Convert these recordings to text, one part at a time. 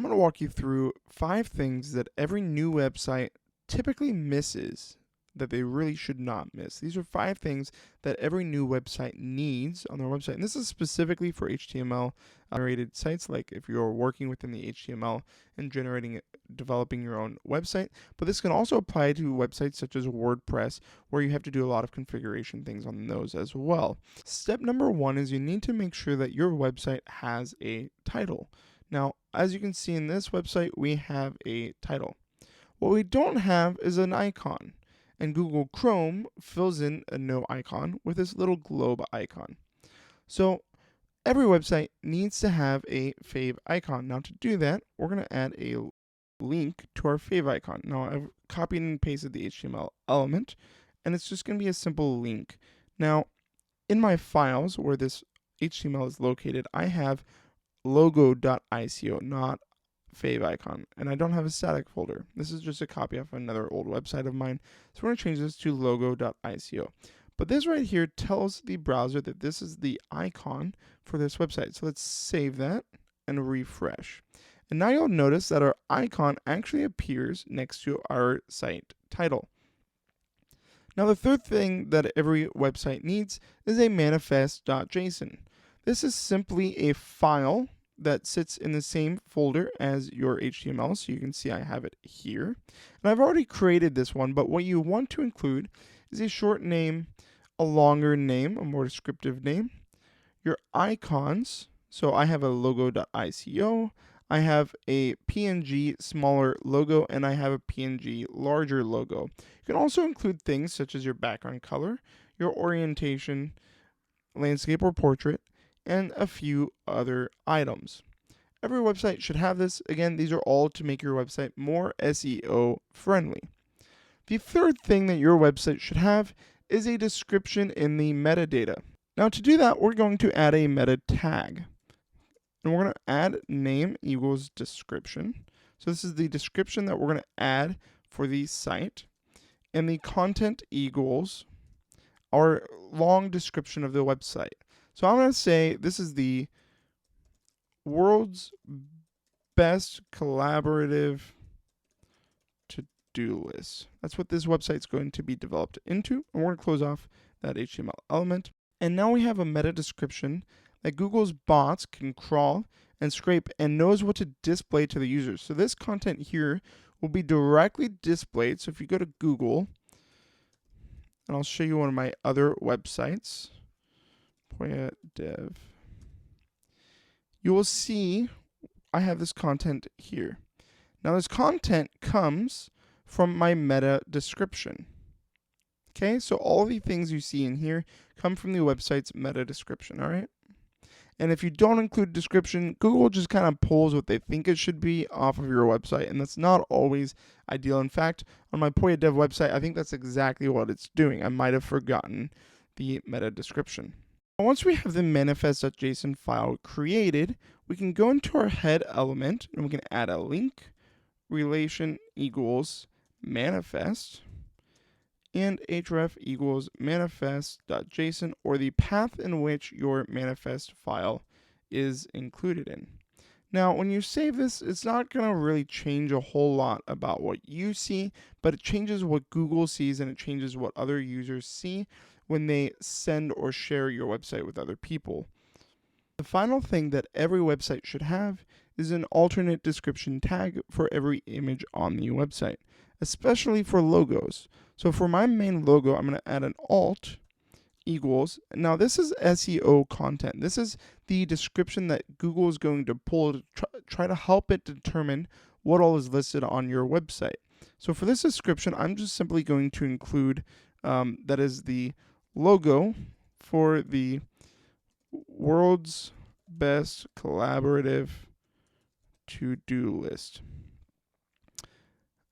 I'm going to walk you through 5 things that every new website typically misses that they really should not miss. These are 5 things that every new website needs on their website. And this is specifically for HTML generated sites, like if you're working within the HTML and developing your own website. But this can also apply to websites such as WordPress, where you have to do a lot of configuration things on those as well. Step number 1 is you need to make sure that your website has a title. Now, as you can see in this website, we have a title. What we don't have is an icon, and Google Chrome fills in a no icon with this little globe icon. So every website needs to have a fave icon. Now to do that, we're going to add a link to our fave icon. Now I've copied and pasted the HTML element, and it's just going to be a simple link. Now in my files where this HTML is located, I have logo.ico, not fave icon, and I don't have a static folder. This is just a copy of another old website of mine, so we're going to change this to logo.ico. But this right here tells the browser that this is the icon for this website. So let's save that and refresh. And now you'll notice that our icon actually appears next to our site title. Now the third thing that every website needs is a manifest.json. This is simply a file that sits in the same folder as your HTML, so you can see I have it here. And I've already created this one, but what you want to include is a short name, a longer name, a more descriptive name, your icons. So I have a logo.ico, I have a PNG smaller logo, and I have a PNG larger logo. You can also include things such as your background color, your orientation, landscape or portrait, and a few other items. Every website should have this. Again, these are all to make your website more SEO friendly. The third thing that your website should have is a description in the metadata. Now to do that, we're going to add a meta tag. And we're going to add name equals description. So this is the description that we're going to add for the site. And the content equals our long description of the website. So I'm going to say this is the world's best collaborative to-do list. That's what this website's going to be developed into. And we're going to close off that HTML element. And now we have a meta description that Google's bots can crawl and scrape and knows what to display to the users. So this content here will be directly displayed. So if you go to Google, and I'll show you one of my other websites, Dev, you will see I have this content here. Now this content comes from my meta description. Okay, so all the things you see in here come from the website's meta description, all right? And if you don't include description, Google just kind of pulls what they think it should be off of your website, and that's not always ideal. In fact, on my Dev website, I think that's exactly what it's doing. I might have forgotten the meta description. Once we have the manifest.json file created, we can go into our head element and we can add a link, relation equals manifest, and href equals manifest.json, or the path in which your manifest file is included in. Now, when you save this, it's not going to really change a whole lot about what you see, but it changes what Google sees and it changes what other users see when they send or share your website with other people. The final thing that every website should have is an alternate description tag for every image on the website, especially for logos. So for my main logo, I'm going to add an alt equals. Now this is SEO content. This is the description that Google is going to pull to try to help it determine what all is listed on your website. So for this description, I'm just simply going to include that is the logo for the world's best collaborative to-do list.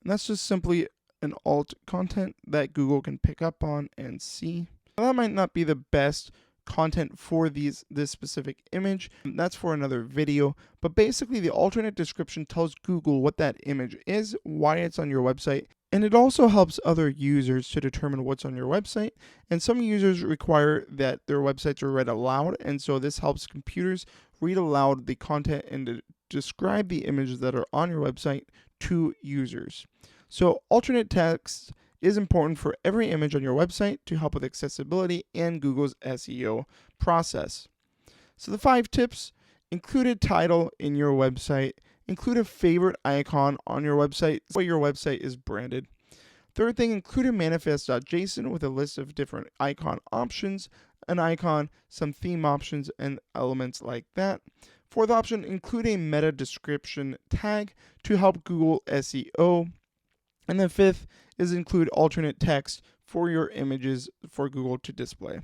And that's just simply an alt content that Google can pick up on and see. Now, that might not be the best content for this specific image. That's for another video. But basically, the alternate description tells Google what that image is, why it's on your website, and it also helps other users to determine what's on your website. And some users require that their websites are read aloud, and so this helps computers read aloud the content and describe the images that are on your website to users. So alternate text is important for every image on your website to help with accessibility and Google's SEO process. So the 5 tips: include a title in your website, include a favorite icon on your website so your website is branded. Third thing, include a manifest.json with a list of different icon options, an icon, some theme options, and elements like that. Fourth option, include a meta description tag to help Google SEO. And then fifth is include alternate text for your images for Google to display.